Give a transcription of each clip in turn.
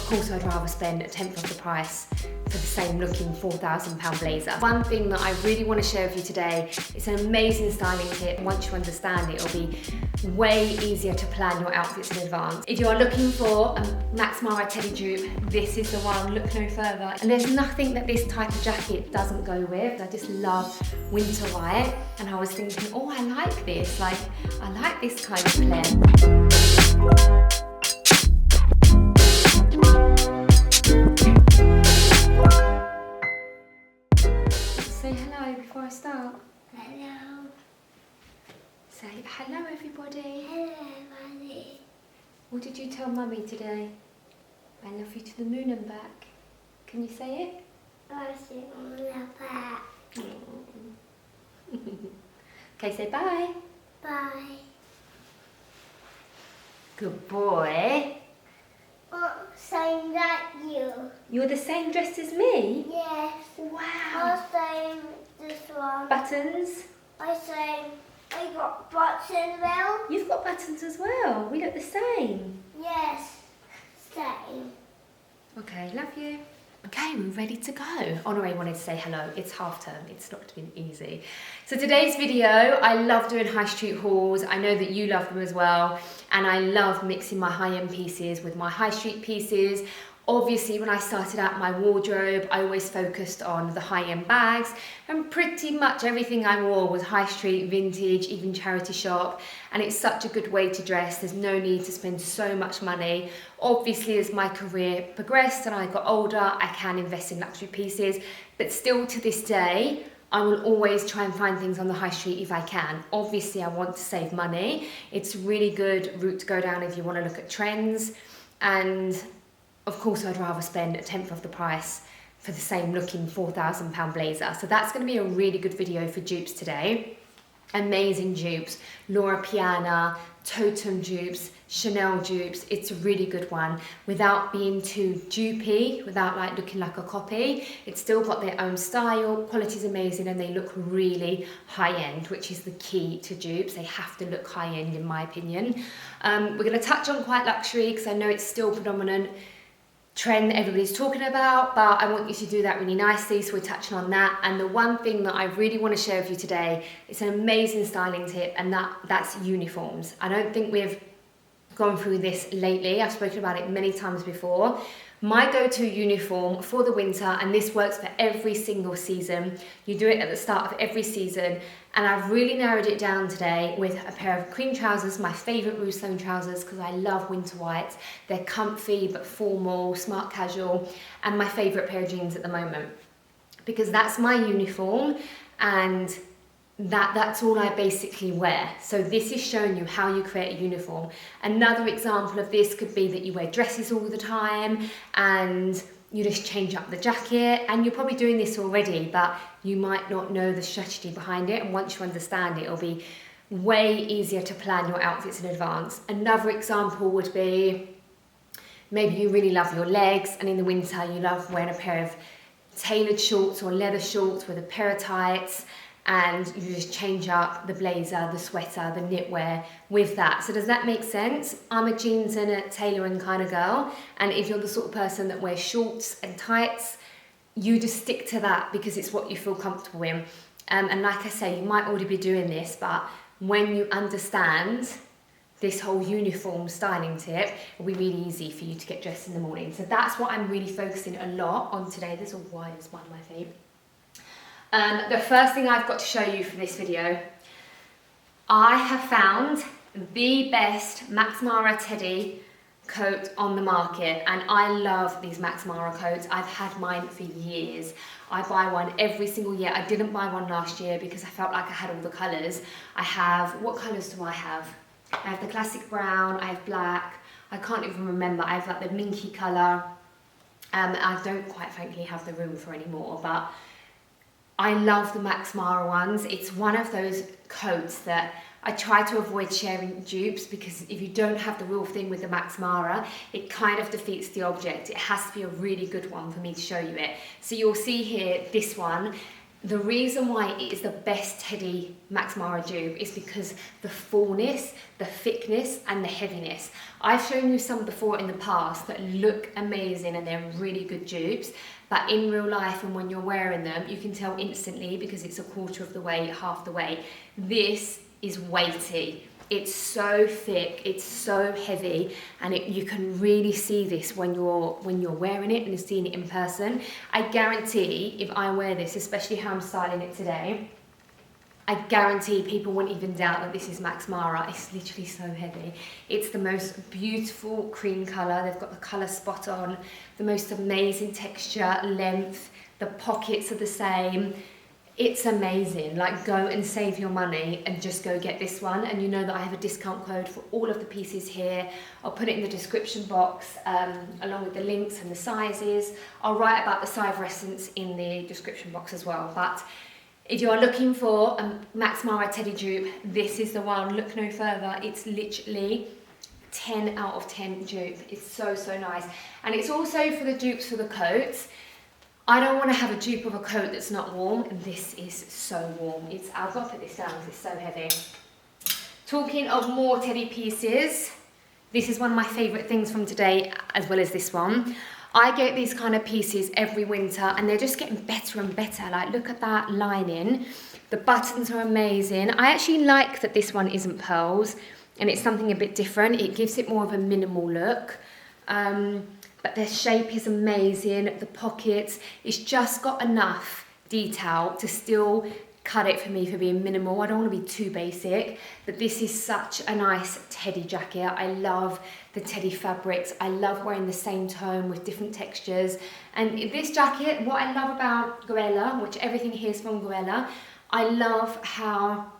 course I'd rather spend a tenth of the price for the same looking £4,000 blazer. One thing that I really want to share with you today, it's an amazing styling tip. Once you understand it, it'll be way easier to plan your outfits in advance. If you are looking for a Max Mara teddy dupe, this is the one, look no further. And there's nothing that this type of jacket doesn't go with. I just love winter white, and I was thinking, oh, I like this, like, I like this kind of blend. Say hello before I start. Hello. Say hello everybody. Hello, Mummy. What did you tell Mummy today? I love you to the moon and back. Can you say it? I see on the back. Okay, say bye. Bye. Good boy. Oh, same like you. You're the same dressed as me? Yes. Wow. I same this one. Buttons? I got buttons well. You've got buttons as well. We look the same. Yes. Same. Okay, love you. Okay, we're ready to go. Honoré wanted to say hello. It's half term. It's not been easy. So today's video, I love doing high street hauls. I know that you love them as well. And I love mixing my high-end pieces with my high street pieces. Obviously, when I started out my wardrobe, I always focused on the high-end bags, and pretty much everything I wore was high street, vintage, even charity shop, and it's such a good way to dress. There's no need to spend so much money. Obviously, as my career progressed and I got older, I can invest in luxury pieces, but still to this day, I will always try and find things on the high street if I can. Obviously, I want to save money. It's a really good route to go down if you want to look at trends, and of course, I'd rather spend a tenth of the price for the same looking £4,000 blazer. So that's going to be a really good video for dupes today. Amazing dupes, Lora Piana, Toteme Dupes, CHANELLE dupes. It's a really good one without being too dupey, without like looking like a copy. It's still got their own style, quality's amazing, and they look really high-end, which is the key to dupes. They have to look high-end in my opinion. We're going to touch on quite luxury because I know it's still predominant trend that everybody's talking about, but I want you to do that really nicely, so we're touching on that. And the one thing that I really want to share with you today, it's an amazing styling tip, and that's uniforms. I don't think we've gone through this lately. I've spoken about it many times before. My go-to uniform for the winter, and this works for every single season. You do it at the start of every season, and I've really narrowed it down today with a pair of cream trousers, my favourite Rousselon trousers because I love winter whites. They're comfy but formal, smart casual, and my favourite pair of jeans at the moment. Because that's my uniform, and that's all I basically wear. So this is showing you how you create a uniform. Another example of this could be that you wear dresses all the time and you just change up the jacket, and you're probably doing this already, but you might not know the strategy behind it, and once you understand it, it'll be way easier to plan your outfits in advance. Another example would be maybe you really love your legs, and in the winter you love wearing a pair of tailored shorts or leather shorts with a pair of tights, and you just change up the blazer, the sweater, the knitwear with that. So does that make sense? I'm a jeans and a tailoring kind of girl, and if you're the sort of person that wears shorts and tights, you just stick to that because it's what you feel comfortable in. And like I say, you might already be doing this, but when you understand this whole uniform styling tip, it'll be really easy for you to get dressed in the morning. So that's what I'm really focusing a lot on today. This all wide is one of my favourite. The first thing I've got to show you for this video, I have found the best Max Mara teddy coat on the market, and I love these Max Mara coats. I've had mine for years. I buy one every single year. I didn't buy one last year because I felt like I had all the colours. I have, what colours do I have? I have the classic brown, I have black, I can't even remember, I have like the minky colour. I don't quite frankly have the room for any more, but I love the Max Mara ones. It's one of those coats that I try to avoid sharing dupes, because if you don't have the real thing with the Max Mara, it kind of defeats the object. It has to be a really good one for me to show you it. So you'll see here, this one, the reason why it is the best Teddy Max Mara dupe is because the fullness, the thickness and the heaviness. I've shown you some before in the past that look amazing and they're really good dupes, but in real life and when you're wearing them, you can tell instantly because it's a quarter of the weight, half the weight. This is weighty. It's so thick, it's so heavy, and you can really see this when you're wearing it and you're seeing it in person. I guarantee if I wear this, especially how I'm styling it today, I guarantee people won't even doubt that this is Max Mara. It's literally so heavy. It's the most beautiful cream colour. They've got the colour spot on, the most amazing texture, length, the pockets are the same. It's amazing. Like, go and save your money and just go get this one. And you know that I have a discount code for all of the pieces here. I'll put it in the description box along with the links and the sizes. I'll write about the size reference in the description box as well. But if you are looking for a Max Mara Teddy dupe, this is the one. Look no further. It's literally 10 out of 10 dupe. It's so, so nice. And it's also for the dupes for the coats. I don't want to have a dupe of a coat that's not warm, and this is so warm. I've got to put this down because it's so heavy. Talking of more Teddy pieces, this is one of my favourite things from today, as well as this one. I get these kind of pieces every winter, and they're just getting better and better. Like, look at that lining. The buttons are amazing. I actually like that this one isn't pearls, and it's something a bit different. It gives it more of a minimal look. But the shape is amazing, the pockets, it's just got enough detail to still cut it for me for being minimal. I don't want to be too basic, but this is such a nice Teddy jacket. I love the Teddy fabrics. I love wearing the same tone with different textures. And this jacket, what I love about Goella, which everything here is from Goella, I love how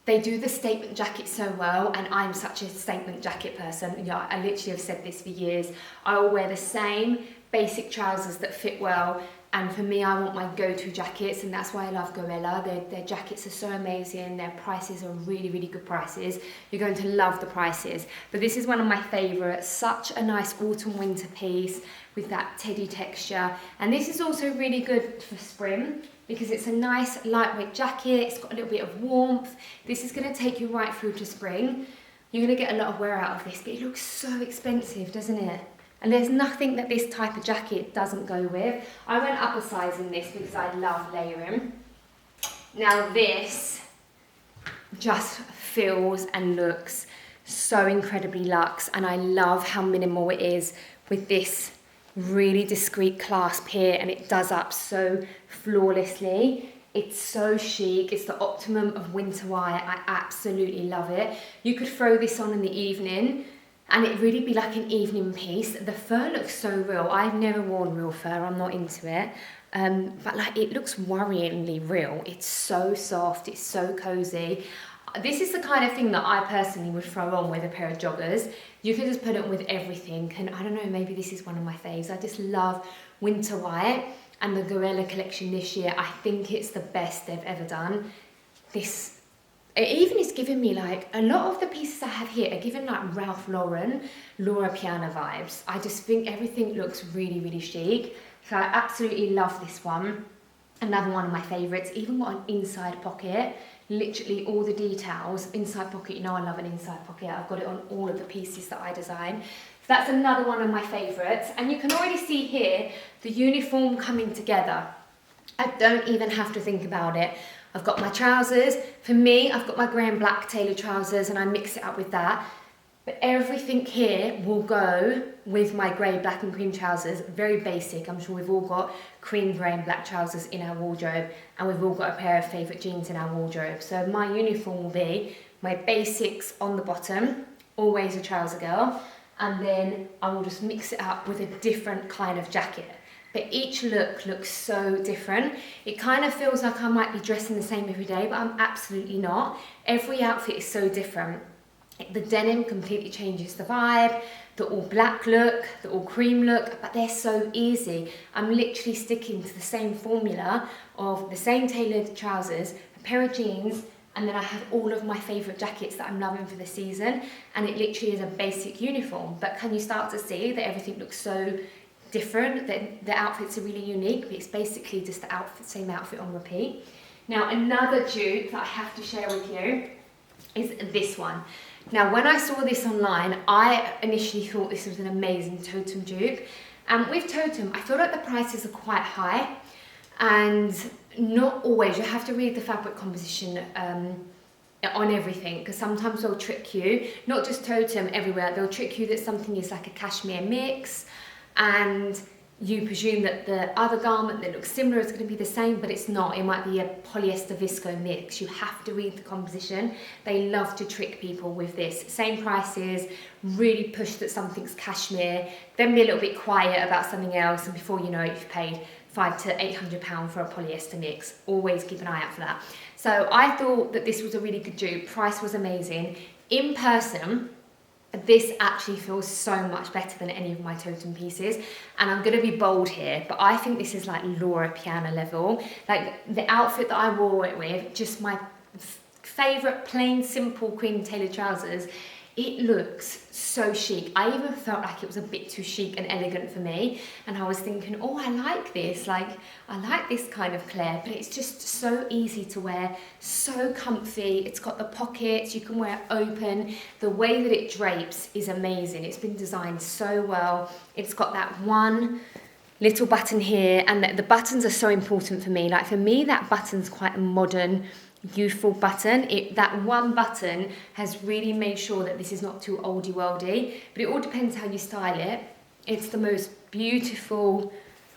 they do the statement jacket so well, and I'm such a statement jacket person. Yeah, I literally have said this for years. I will wear the same basic trousers that fit well, and for me, I want my go-to jackets, and that's why I love Goella. Their jackets are so amazing. Their prices are really, really good prices. You're going to love the prices. But this is one of my favourites. Such a nice autumn-winter piece with that Teddy texture. And this is also really good for spring, because it's a nice lightweight jacket. It's got a little bit of warmth. This is going to take you right through to spring. You're going to get a lot of wear out of this, but it looks so expensive, doesn't it? And there's nothing that this type of jacket doesn't go with. I went up a size in this because I love layering. Now this just feels and looks so incredibly luxe, and I love how minimal it is with this really discreet clasp here, and it does up so flawlessly. It's so chic. It's the optimum of winter wear. I absolutely love it. You could throw this on in the evening and it'd really be like an evening piece. The fur looks so real. I've never worn real fur, I'm not into it. But like, it looks worryingly real. It's so soft, it's so cozy. This is the kind of thing that I personally would throw on with a pair of joggers. You can just put it with everything, and I don't know, maybe this is one of my faves. I just love winter white, and the Goella collection this year, I think it's the best they've ever done. This, it even is giving me like, a lot of the pieces I have here are giving like Ralph Lauren, Lora Piana vibes. I just think everything looks really, really chic. So I absolutely love this one. Another one of my favourites, even got an inside pocket. Literally all the details, inside pocket, you know I love an inside pocket. I've got it on all of the pieces that I design. So that's another one of my favourites. And you can already see here, the uniform coming together. I don't even have to think about it. I've got my trousers. For me, I've got my grey and black tailored trousers, and I mix it up with that. But everything here will go with my grey, black and cream trousers. Very basic. I'm sure we've all got cream, grey and black trousers in our wardrobe, and we've all got a pair of favourite jeans in our wardrobe. So my uniform will be my basics on the bottom, always a trouser girl, and then I will just mix it up with a different kind of jacket. But each look looks so different. It kind of feels like I might be dressing the same every day, but I'm absolutely not. Every outfit is so different. The denim completely changes the vibe, the all black look, the all cream look, but they're so easy. I'm literally sticking to the same formula of the same tailored trousers, a pair of jeans, and then I have all of my favourite jackets that I'm loving for the season, and it literally is a basic uniform. But can you start to see that everything looks so different. The outfits are really unique, but it's basically just the same outfit on repeat. Now, another dupe that I have to share with you is this one. Now, when I saw this online, I initially thought this was an amazing Toteme dupe. And with Toteme, I feel like the prices are quite high, and not always. You have to read the fabric composition on everything, because sometimes they'll trick you, not just Toteme, everywhere. They'll trick you that something is like a cashmere mix, and you presume that the other garment that looks similar is going to be the same, but it's not. It might be a polyester visco mix. You have to read the composition. They love to trick people with this. Same prices, really push that something's cashmere, then be a little bit quiet about something else, and before you know it, you've paid £500 to £800 for a polyester mix. Always keep an eye out for that. So I thought that this was a really good dupe. Price was amazing. In person, this actually feels so much better than any of my Toteme pieces, and I'm going to be bold here, but I think this is like Lora Piana level. Like the outfit that I wore it with, just my favourite plain simple cream tailored trousers, it looks so chic. I even felt like it was a bit too chic and elegant for me, and I was thinking, oh, I like this, like I like this kind of Claire, but it's just so easy to wear, so comfy. It's got the pockets, you can wear it open. The way that it drapes is amazing. It's been designed so well. It's got that one little button here, and the buttons are so important for me. Like for me, that button's quite a modern, youthful button. That one button has really made sure that this is not too oldie worldy, but it all depends how you style it. It's the most beautiful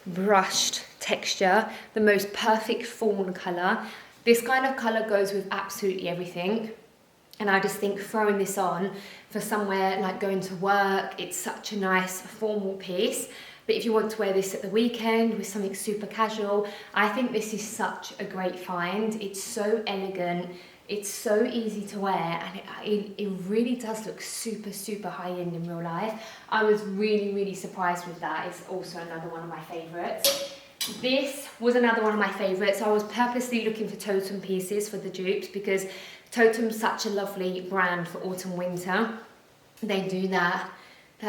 brushed texture, the most perfect fawn colour. This kind of colour goes with absolutely everything, and I just think throwing this on for somewhere like going to work, it's such a nice formal piece. But if you want to wear this at the weekend with something super casual, I think this is such a great find. It's so elegant, it's so easy to wear, and it really does look super, super high-end in real life. I was really, really surprised with that. It's also another one of my favourites. This was another one of my favourites. I was purposely looking for Toteme pieces for the dupes because Toteme's such a lovely brand for autumn winter. They do that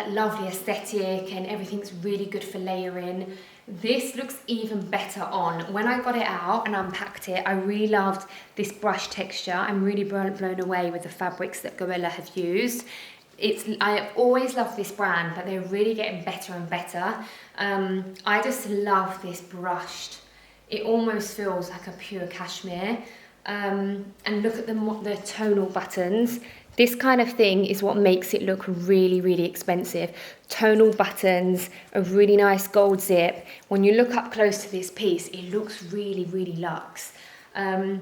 lovely aesthetic, and everything's really good for layering. This looks even better on. When I got it out and unpacked it, I really loved this brush texture. I'm really blown away with the fabrics that Goella have used. I have always loved this brand, but they're really getting better and better. I just love this brushed. It almost feels like a pure cashmere. And look at the tonal buttons. This kind of thing is what makes it look really, really expensive. Tonal buttons, a really nice gold zip. When you look up close to this piece, it looks really, really luxe. And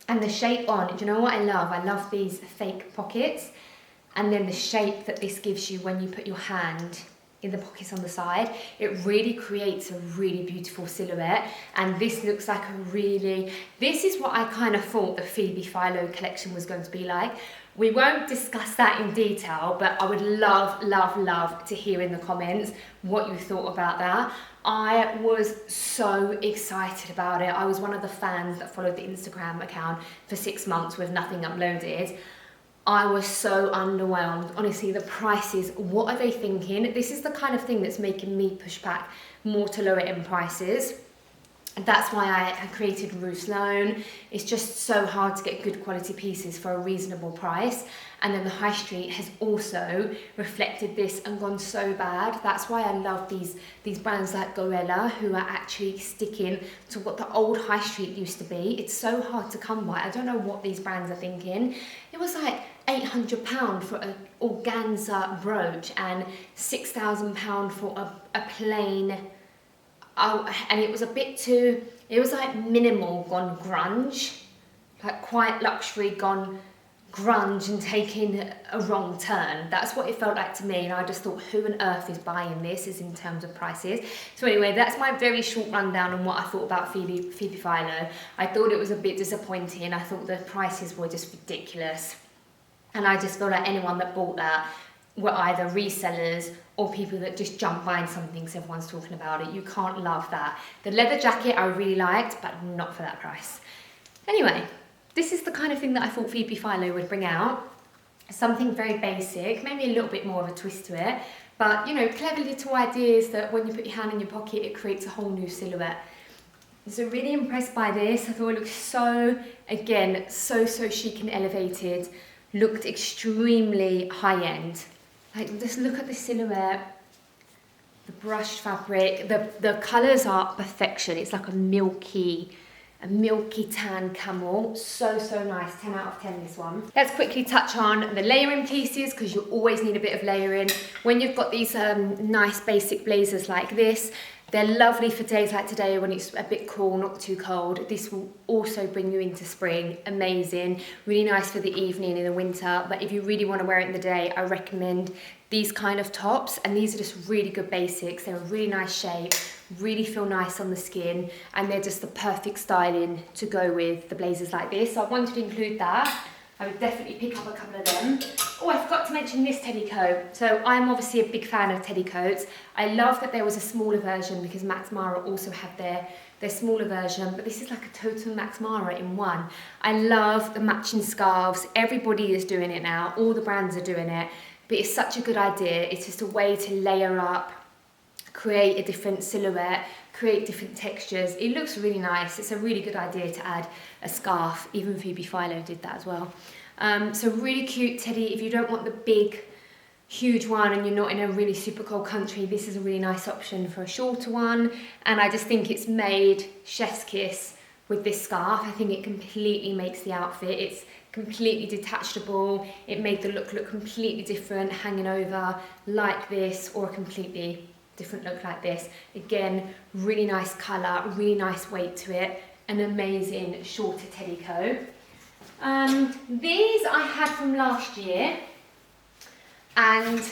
the shape on, do you know what I love? I love these fake pockets, and then the shape that this gives you when you put your hand in the pockets on the side. It really creates a really beautiful silhouette, and this looks like this is what I kind of thought the Phoebe Philo collection was going to be like. We won't discuss that in detail, but I would love, love, love to hear in the comments what you thought about that. I was so excited about it. I was one of the fans that followed the Instagram account for 6 months with nothing uploaded. I was so underwhelmed. Honestly, the prices, what are they thinking? This is the kind of thing that's making me push back more to lower end prices. And that's why I created Rue Sloan. It's just so hard to get good quality pieces for a reasonable price. And then the high street has also reflected this and gone so bad. That's why I love these brands like Goella, who are actually sticking to what the old high street used to be. It's so hard to come by. I don't know what these brands are thinking. It was like £800 for an organza brooch and £6,000 for a plain. And it was a bit too, it was like minimal gone grunge, like quite luxury gone grunge and taking a wrong turn. That's what it felt like to me, and I just thought, who on earth is buying this, is in terms of prices. So anyway, that's my very short rundown on what I thought about Phoebe Philo. I thought it was a bit disappointing. I thought the prices were just ridiculous, and I just feel like anyone that bought that were either resellers or people that just jump buying something because everyone's talking about it. You can't love that. The leather jacket I really liked, but not for that price. Anyway, this is the kind of thing that I thought Phoebe Philo would bring out. Something very basic, maybe a little bit more of a twist to it, But, you know, clever little ideas that when you put your hand in your pocket, it creates a whole new silhouette. So really impressed by this. I thought it looked so, again, so chic and elevated. Looked extremely high-end. Like, just look at the silhouette, the brushed fabric. The colours are perfection. It's like a milky tan camel. So nice. 10 out of 10 this one. Let's quickly touch on the layering pieces, because you always need a bit of layering. When you've got these nice basic blazers like this, they're lovely for days like today when it's a bit cool, not too cold. This will also bring you into spring. Amazing. Really nice for the evening in the winter. But if you really want to wear it in the day, I recommend these kind of tops. And these are just really good basics. They're a really nice shape, really feel nice on the skin. And they're just the perfect styling to go with the blazers like this. So I wanted to include that. I would definitely pick up a couple of them. Oh, I forgot to mention this teddy coat. So I'm obviously a big fan of teddy coats. I love that there was a smaller version, because Max Mara also have their smaller version, but this is like a total Max Mara in one. I love the matching scarves. Everybody is doing it now. All the brands are doing it, but it's such a good idea. It's just a way to layer up, create a different silhouette, create different textures. It looks really nice. It's a really good idea to add a scarf. Even Phoebe Philo did that as well. So really cute teddy. If you don't want the big, huge one and you're not in a really super cold country, this is a really nice option for a shorter one. And I just think it's made chef's kiss with this scarf. I think it completely makes the outfit. It's completely detachable. It made the look completely different, hanging over like this, or a completely different look like this. Again, really nice colour, really nice weight to it, an amazing shorter teddy coat. These I had from last year, and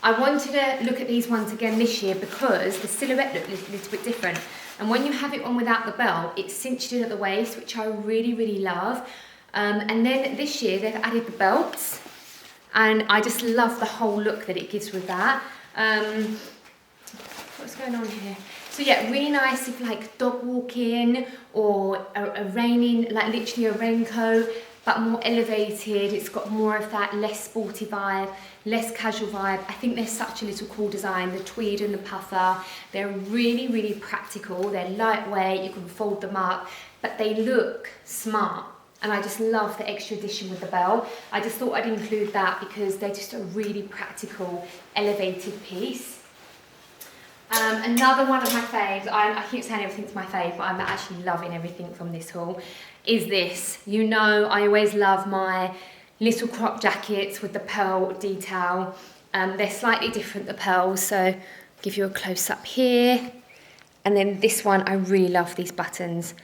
I wanted to look at these ones again this year because the silhouette looked a little bit different. And when you have it on without the belt, it's cinched in at the waist, which I really love. And then this year they've added the belts, and I just love the whole look that it gives with that. What's going on here? So yeah, really nice if like dog walking or a raining, like literally a raincoat, but more elevated. It's got more of that less sporty vibe, less casual vibe. I think they're such a little cool design, the tweed and the puffer. They're really practical. They're lightweight, you can fold them up, but they look smart. And I just love the extra addition with the belt. I just thought I'd include that because they're just a really practical, elevated piece. Another one of my faves, I keep saying everything's my fave, but I'm actually loving everything from this haul, is this. You know, I always love my little crop jackets with the pearl detail. They're slightly different, the pearls, so I'll give you a close up here. And then this one, I really love these buttons.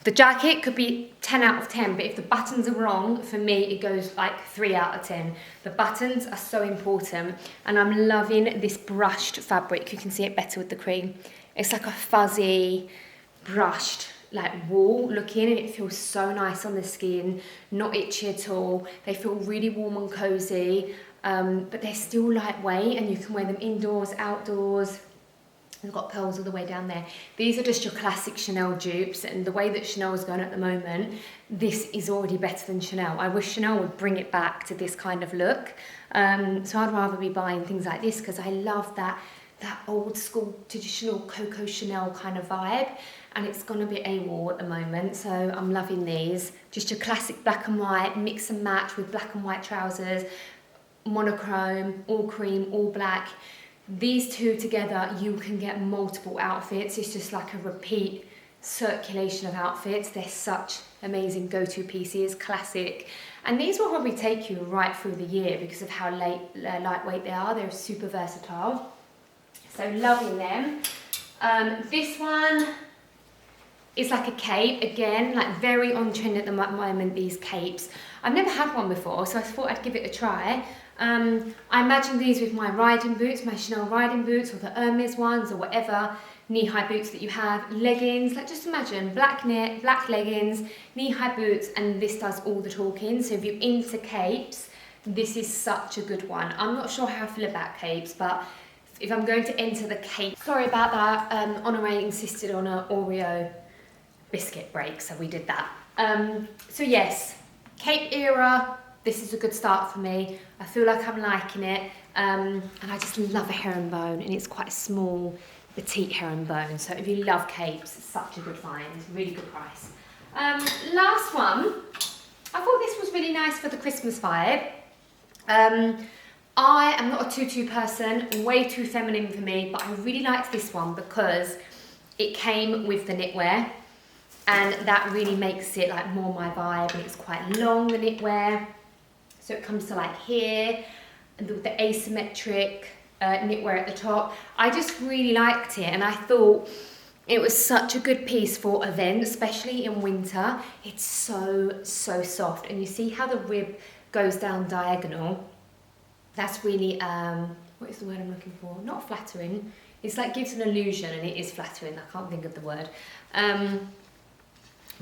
The jacket could be 10 out of 10, but if the buttons are wrong, for me, it goes like 3 out of 10. The buttons are so important, and I'm loving this brushed fabric. You can see it better with the cream. It's like a fuzzy, brushed, like wool looking, and it feels so nice on the skin, not itchy at all. They feel really warm and cozy, but they're still lightweight, and you can wear them indoors, outdoors. They've got pearls all the way down there. These are just your classic Chanel dupes, and the way that Chanel is going at the moment, this is already better than Chanel. I wish Chanel would bring it back to this kind of look. So I'd rather be buying things like this because I love that old school traditional Coco Chanel kind of vibe, and it's gone a bit AWOL at the moment, so I'm loving these. Just your classic black and white, mix and match with black and white trousers, monochrome, all cream, all black. These two together, you can get multiple outfits. It's just like a repeat circulation of outfits. They're such amazing go-to pieces, classic. And these will probably take you right through the year because of how lightweight they are. They're super versatile. So loving them. This one is like a cape, again, like very on trend at the moment, these capes. I've never had one before, so I thought I'd give it a try. I imagine these with my riding boots, my Chanel riding boots, or the Hermes ones, or whatever knee-high boots that you have. Leggings, like just imagine black knit, black leggings, knee-high boots, and this does all the talking. So if you're into capes, this is such a good one. I'm not sure how I feel about capes, but if I'm going to enter the cape, sorry about that, Honore insisted on an Oreo biscuit break, so we did that. So yes, cape era, this is a good start for me. I feel like I'm liking it, and I just love a herringbone, and it's quite a small, petite herringbone. So if you love capes, it's such a good find, really good price. Last one, I thought this was really nice for the Christmas vibe. I am not a tutu person, way too feminine for me, but I really liked this one because it came with the knitwear, and that really makes it like more my vibe, and it's quite long, the knitwear. So it comes to like here, and the asymmetric knitwear at the top. I just really liked it, and I thought it was such a good piece for events, especially in winter. It's so soft, and you see how the rib goes down diagonal. That's really, what is the word I'm looking for? Not flattering. It's like gives an illusion, and it is flattering. I can't think of the word.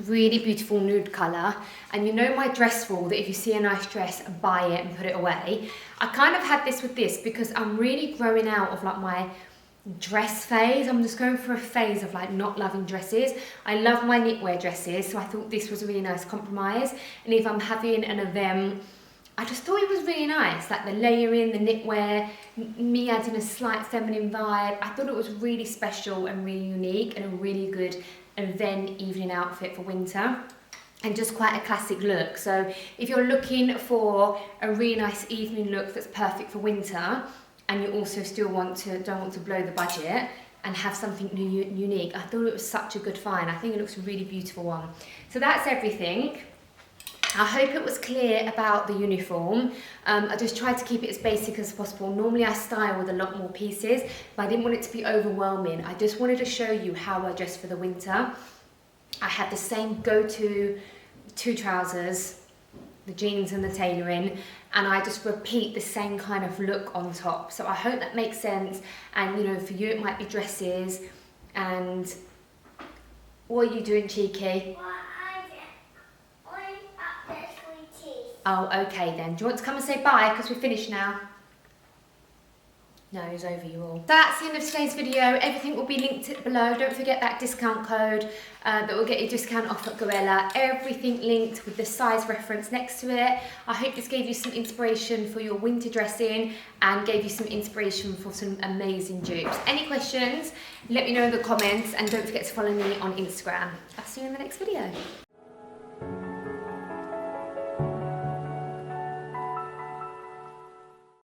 Really beautiful nude colour, and you know my dress rule that if you see a nice dress, buy it and put it away. I kind of had this with this because I'm really growing out of like my dress phase. I'm just going through a phase of like not loving dresses. I love my knitwear dresses, so I thought this was a really nice compromise. And if I'm having an event, I just thought it was really nice, like the layering, the knitwear, me adding a slight feminine vibe. I thought it was really special and really unique, and a really good event evening outfit for winter, and just quite a classic look. So if you're looking for a really nice evening look that's perfect for winter, and you also still don't want to blow the budget and have something new, unique, I thought it was such a good find. I think it looks a really beautiful one. So that's everything. I hope it was clear about the uniform. I just tried to keep it as basic as possible. Normally I style with a lot more pieces, but I didn't want it to be overwhelming. I just wanted to show you how I dress for the winter. I had the same go-to 2 trousers, the jeans and the tailoring, and I just repeat the same kind of look on top. So I hope that makes sense. And you know, for you it might be dresses. And what are you doing, cheeky? Oh, okay then. Do you want to come and say bye? Because we're finished now. No, it's over you all. That's the end of today's video. Everything will be linked below. Don't forget that discount code that will get you discount off at Gorilla. Everything linked with the size reference next to it. I hope this gave you some inspiration for your winter dressing and gave you some inspiration for some amazing dupes. Any questions, let me know in the comments, and don't forget to follow me on Instagram. I'll see you in the next video.